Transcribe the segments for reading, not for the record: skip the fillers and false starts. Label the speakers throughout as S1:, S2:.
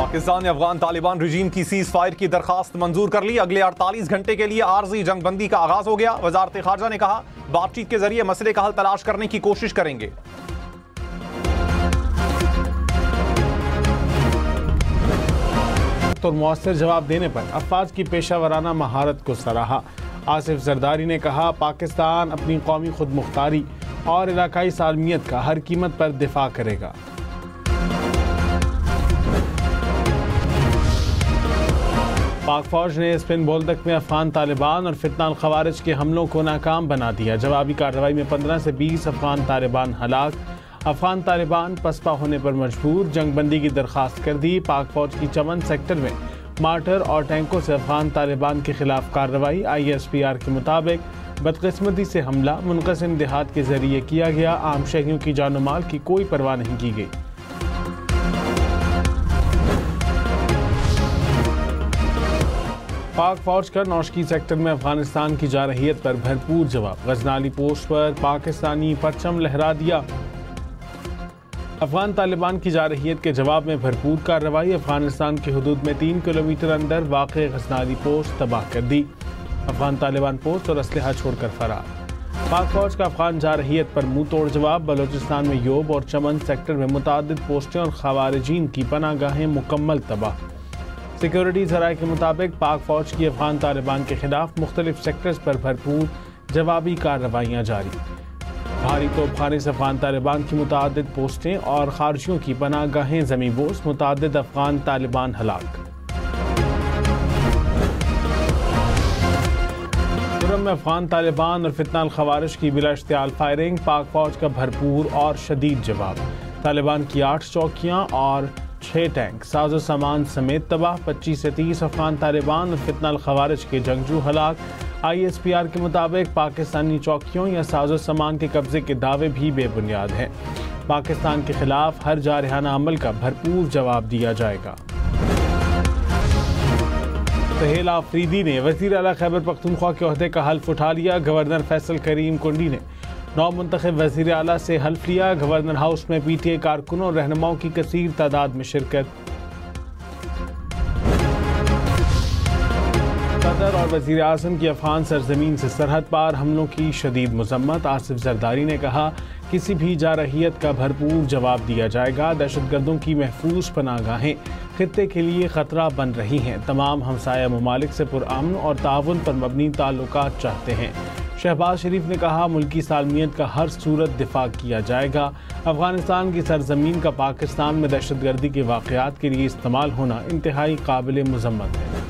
S1: पाकिस्तान ने अफगान तालिबान रजीम की cease fire की दरखास्त मंजूर कर ली। अगले 48 घंटे के लिए आर्जी जंगबंदी का आगाज हो गया। वजारत खारजा ने कहा, बातचीत के जरिए मसले का हल तलाश करने की कोशिश करेंगे।
S2: तो मौसर जवाब देने पर अफवाज की पेशावराना महारत को सराहा। आसिफ जरदारी ने कहा, पाकिस्तान अपनी कौमी खुद मुख्तारी और इलाकाई सालमियत का हर कीमत पर दिफा करेगा। पाक फौज ने स्पिन बोल्दक में अफगान तालिबान और फितना खवारिज के हमलों को नाकाम बना दिया। जवाबी कार्रवाई में 15 से 20 अफगान तालिबान हलाक। अफगान तालिबान पसपा होने पर मजबूर, जंगबंदी की दरखास्त कर दी। पाक फौज की चमन सेक्टर में मार्टर और टैंकों से अफगान तालिबान के खिलाफ कार्रवाई। ISPR के मुताबिक बदकिस्मती से हमला मुनक़सिम देहात के जरिए किया गया। आम शहरियों की जान माल की कोई परवाह नहीं की गई। पाक फौज का नौशकी सेक्टर में अफगानिस्तान की जारहियत पर भरपूर जवाब। गजनाली पोस्ट पर पाकिस्तानी परचम लहरा दिया। अफगान तालिबान की जारहियत के जवाब में भरपूर कार्रवाई। अफगानिस्तान की हदूद में 3 किलोमीटर अंदर वाक़ गजनाली पोस्ट तबाह कर दी। अफगान तालिबान पोस्ट और असलहा छोड़कर फरार। पाक फौज का अफगान जारहियत पर मुंह तोड़ जवाब। बलोचिस्तान में योब और चमन सेक्टर में मुतादिद पोस्टें और खवारिजीन की पनागाहें मुकम्मल तबाह। सिक्योरिटी ज़राए के मुताबिक पाक फौज की अफगान तालिबान के खिलाफ मुख्तलिफ सेक्टर्स पर भरपूर जवाबी कार्रवाइयाँ जारी। भारी तोपखाने से अफगान तालिबान की मुतादिद पोस्टें और खारजियों की पनागाहें ज़मींबोस। मुतादिद अफगान तालिबान हलाक। खुर्रम में अफगान तालिबान और फितना खवारिज की बिला इश्तियाल फायरिंग। पाक फौज का भरपूर और शदीद जवाब। तालिबान की 8 चौकियाँ और 6 टैंक साजो सामान समेत तबाह। 25 से 30 अफगान तालिबान और फितना खवारिज के जंगजू हलाक। ISPR के मुताबिक पाकिस्तानी चौकियों या साजो सामान के कब्जे के दावे भी बेबुनियाद हैं। पाकिस्तान के खिलाफ हर जारहाना अमल का भरपूर जवाब दिया जाएगा। सहेल आफरीदी ने वज़ीर आला खैबर पख्तूनख्वा के ओहदे का हल्फ उठा लिया। गवर्नर फैसल करीम कुंडी ने नौ मुंतखब वज़ीर आला से हल्फ लिया। गवर्नर हाउस में PTA कारकुनों और रहनुमाओं की कसीर तादाद में शिरकत। सदर और वज़ीर आज़म की अफगान सरजमीन से सरहद पार हमलों की शदीद मजम्मत। आसिफ जरदारी ने कहा, किसी भी जारहियत का भरपूर जवाब दिया जाएगा। दहशतगर्दों की महफूज पनागाहें खित्ते के लिए ख़तरा बन रही हैं। तमाम हमसाया ममालिक से पुरअमन और ताउन पर मबनी ताल्लुकात चाहते हैं। शहबाज शरीफ ने कहा, मुल्की सालमियत का हर सूरत दिफा किया जाएगा। अफगानिस्तान की सरजमीन का पाकिस्तान में दहशतगर्दी के वाक़यात के लिए इस्तेमाल होना इंतहाई काबिल मज़म्मत है।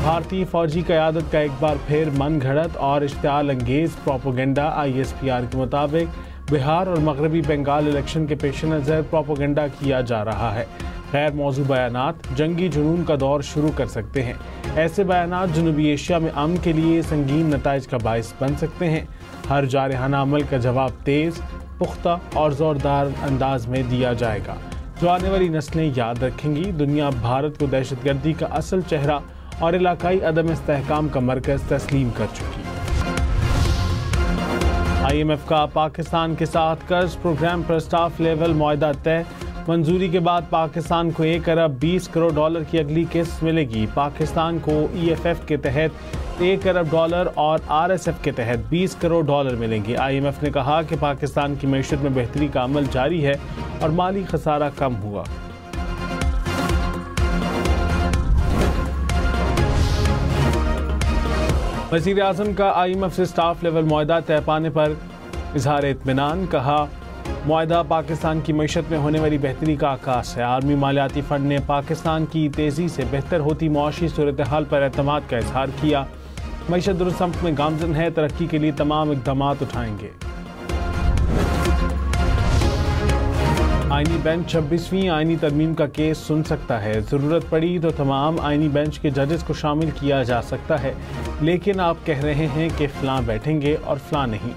S2: भारतीय फौजी क़यादत का एक बार फिर मन घड़त और इश्तियाल अंगेज प्रोपोगंडा। ISPR के मुताबिक बिहार और मगरबी बंगाल इलेक्शन के पेश नज़र प्रोपोगंडा किया जा रहा है। गैर मौजू बयानात जंगी जुनून का दौर शुरू कर सकते हैं। ऐसे बयानात जनूबी एशिया में अमन के लिए संगीन नताइज का बायस बन सकते हैं। हर जारहाना अमल का जवाब तेज़, पुख्ता और ज़ोरदार अंदाज में दिया जाएगा, जो आने वाली नस्लें याद रखेंगी। दुनिया भारत को दहशतगर्दी का असल चेहरा और इलाकाई अदम इस्तेहकाम का मरकज़ तस्लीम कर चुकी। IMF का पाकिस्तान के साथ कर्ज प्रोग्राम पर स्टाफ लेवल मुआहदा तय। मंजूरी के बाद पाकिस्तान को 1 अरब 20 करोड़ डॉलर की अगली किस्त मिलेगी। पाकिस्तान को EFF के तहत 1 अरब डॉलर और RSF के तहत 20 करोड़ डॉलर मिलेंगे। IMF ने कहा कि पाकिस्तान की मईशत में बेहतरी का अमल जारी है और माली खसारा कम हुआ। वज़ीर आज़म का IMF से स्टाफ लेवल मुआहदा तय पाने पर इजहार इत्मीनान। कहा, मुआहदा पाकिस्तान की मईशत में होने वाली बेहतरी का आगाज़ है। आलमी मालियाती फ़ंड ने पाकिस्तान की तेज़ी से बेहतर होती मुआशी सूरत हाल पर एतमाद का इजहार किया। मईशत दुरुस्त समत में गामज़न है, तरक्की के लिए तमाम इक़दाम उठाएंगे। आईनी बेंच 26वीं आईनी तरमीम का केस सुन सकता है। ज़रूरत पड़ी तो तमाम आईनी बेंच के जजेस को शामिल किया जा सकता है, लेकिन आप कह रहे हैं कि फ़लाँ बैठेंगे और फ़लाँ नहीं।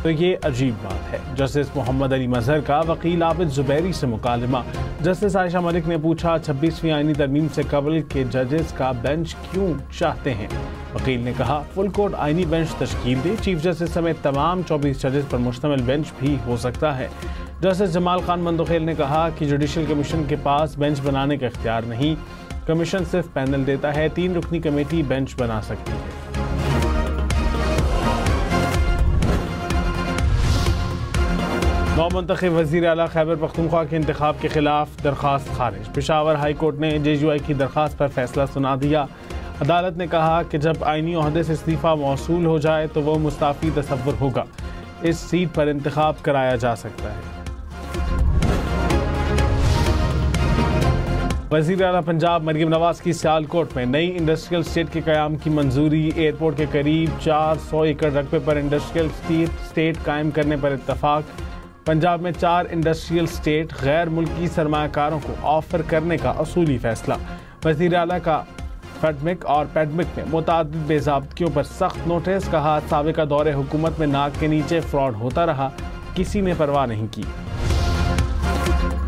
S2: तो ये अजीब बात है। जस्टिस मोहम्मद अली मजहर का वकील आबिद जुबैरी से मुकालमा। जस्टिस आयशा मलिक ने पूछा 26वीं आईनी तरमीम से कबल के जजेस का बेंच क्यों चाहते हैं। वकील ने कहा फुल कोर्ट आईनी बेंच तश्कील दे, चीफ जस्टिस समेत तमाम 24 जजेस पर मुश्तमिल बेंच भी हो सकता है। जस्टिस जमाल खान मंदोखेल ने कहा कि जुडिशल कमीशन के पास बेंच बनाने का इख्तियार नहीं, कमीशन सिर्फ पैनल देता है, 3 रुकनी कमेटी बेंच बना सकती है। नौमुंतखब वज़ीर आला खैबर पख्तूनख्वा के इंतखाब के खिलाफ दरख्वास्त खारिज। पेशावर हाई कोर्ट ने JUI की दरख्वास्त पर फैसला सुना दिया। अदालत ने कहा कि जब आईनी ओहदे से इस्तीफ़ा मौसूल हो जाए तो वो मुस्ताफ़ी तसव्वुर होगा, इस सीट पर इंतखाब कराया जा सकता है। वज़ीर आला पंजाब मरियम नवाज की सियालकोट में नई इंडस्ट्रियल स्टेट के क़याम की मंजूरी। एयरपोर्ट के करीब 400 एकड़ रकबे पर इंडस्ट्रियल स्टेट कायम करने पर इत्तफाक। पंजाब में 4 इंडस्ट्रियल स्टेट गैर मुल्की सरमायाकारों को ऑफर करने का असूली फैसला। वज़ीर आला का फैडमिक और पैडमिक में मुतादिद बेज़ाब्तियों पर सख्त नोटिस। कहा साबिका दौरे हुकूमत में नाक के नीचे फ्रॉड होता रहा, किसी ने परवाह नहीं की।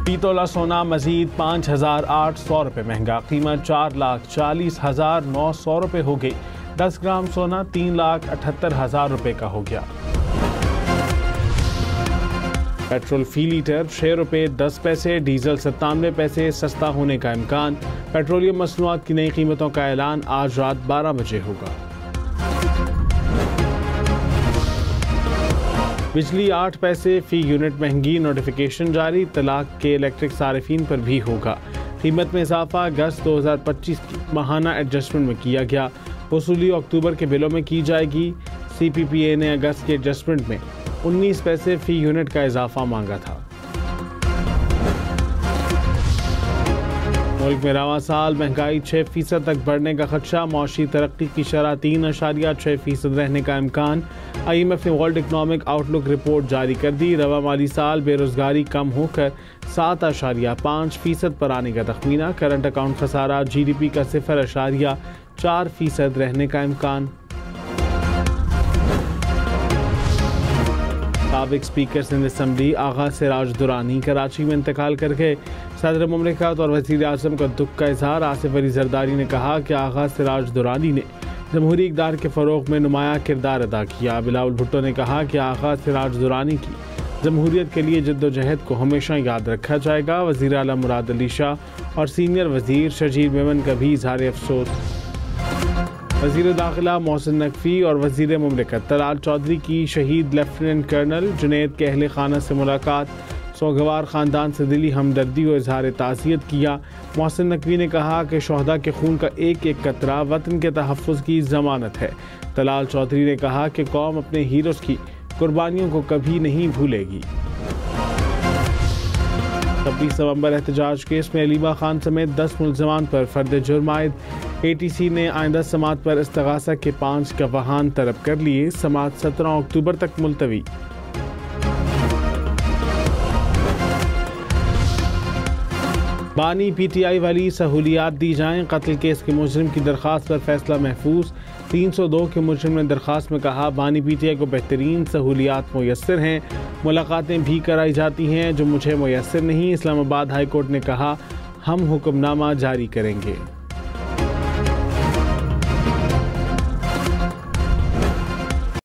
S2: पीतोला सोना मजीद 5,800 रुपये महंगा, कीमत 4,40,900 रुपये हो गई। 10 ग्राम सोना 3,78,000 रुपये का हो गया। पेट्रोल फी लीटर 6 रुपये 10 पैसे, डीजल 97 पैसे सस्ता होने का इम्कान। पेट्रोलियम मसनूआत की नई कीमतों का ऐलान आज रात 12 बजे होगा। बिजली 8 पैसे फी यूनिट महंगी, नोटिफिकेशन जारी। तलाक के इलेक्ट्रिक सारिफीन पर भी होगा। कीमत में इजाफा अगस्त 2025 की माहाना एडजस्टमेंट में किया गया। वसूली अक्टूबर के बिलों में की जाएगी। CPPA ने अगस्त के एडजस्टमेंट में 19 पैसे फी यूनिट का इजाफा मांगा था। मुल्क में रवां साल महंगाई 6% तक बढ़ने का खदशा। मौशी तरक्की की शरह 3.6% रहने का इम्कान। IMF ने वर्ल्ड इकनॉमिक आउटलुक रिपोर्ट जारी कर दी। रवां माली साल बेरोजगारी कम होकर 7.5% पर आने का तखमीना। करंट अकाउंट खसारा GDP का 0.4% रहने का इम्कान। साबिक स्पीकर सिंध असम्बली आगा सिराज दुरानी कराची में इंतकाल कर गए। सदर मुमलिकत और वज़ीर आज़म का दुख का इजहार। आसिफ अली जरदारी ने कहा कि आगा सिराज दुरानी ने जमहूरी इक़दार के फ़रोग़ में नुमाया किरदार अदा किया। बिलावल भुट्टो ने कहा कि आगा सिराज दुरानी की जमहूरियत के लिए जद्दोजहद को हमेशा याद रखा जाएगा। वज़ीर आला मुराद अली शाह और सीनियर वज़ीर शजीर मेमन का भी इजहार अफसोस। वज़ीर दाखिला मोहसिन नकवी और वज़ीर मुमलिकत तलाल चौधरी की शहीद लेफ्टिनेंट कर्नल जुनैद के अहले खाना से मुलाकात। सोगवार ख़ानदान से दिली हमदर्दी और इजहार ताज़ियत किया। मोहसिन नकवी ने कहा कि शोहदा के खून का एक एक कतरा वतन के तहफ़्फ़ुज़ की ज़मानत है। तलाल चौधरी ने कहा कि कौम अपने हीरोज़ की कुर्बानियों को कभी नहीं भूलेगी। 26 नवंबर एहतजाज केस में अलीमा खान समेत 10 मुल्ज़मान पर फर्द जुर्म आयद। ATC ने आइंदा समात पर इस्तगासा के 5 गवाहान तलब कर लिए। समात 17 अक्टूबर तक मुलतवी। बानी PTI वाली सहूलियात दी जाएं। कत्ल केस के मुजरिम की दरख्वास्त पर फैसला महफूज। 302 के मुजरिम ने दरख्वास्त में कहा बानी PTI को बेहतरीन सहूलियात मुयस्सर हैं, मुलाकातें भी कराई जाती हैं जो मुझे मुयस्सर नहीं। इस्लामाबाद हाई कोर्ट ने कहा हम हुक्मनामा जारी करेंगे।